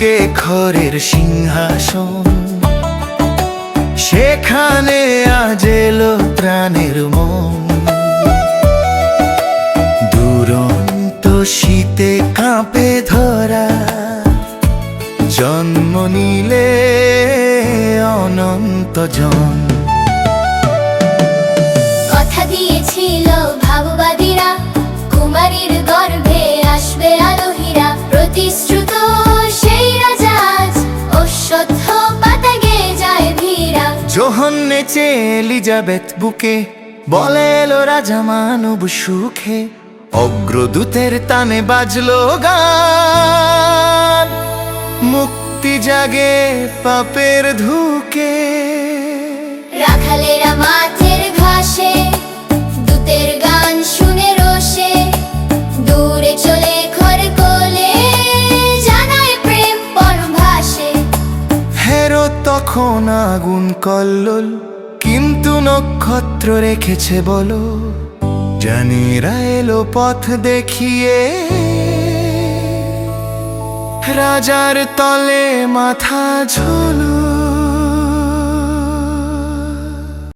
বুকে খড়ের সিংহাসন, সেখানে আজ এলো প্রাণের মন। দুরন্ত শীতে কাঁপে ধরা, জন্ম নিলে অনন্ত জন। কথা দিয়েছিল ভাববাদীরা, কুমারীর গর্ভে আসবে আলোহীরা। প্রতিশ্রুত সেই রাজা আজ অশ্বত্থ পাতা গেয়ে যায় ধীরা। যোহন নেচে এলিজাবেথ বুকে, বলে এলো রাজা মানব সুখে। অগ্রদূতের তানে বাজলো গান, মুক্তি জাগে পাপের ধুকে। রাখালেরা মাঠের ঘাসে দূতের গান শুনে রোষে, দূরে চলে ঘর কোলে জানায় প্রেম পরভাসে। হেরো তখন আগুন কল্লোল, কিন্তু নক্ষত্র রেখেছে বলো। জানিরা এলো পথ দেখিয়ে, রাজার তলে মাথা ঝুল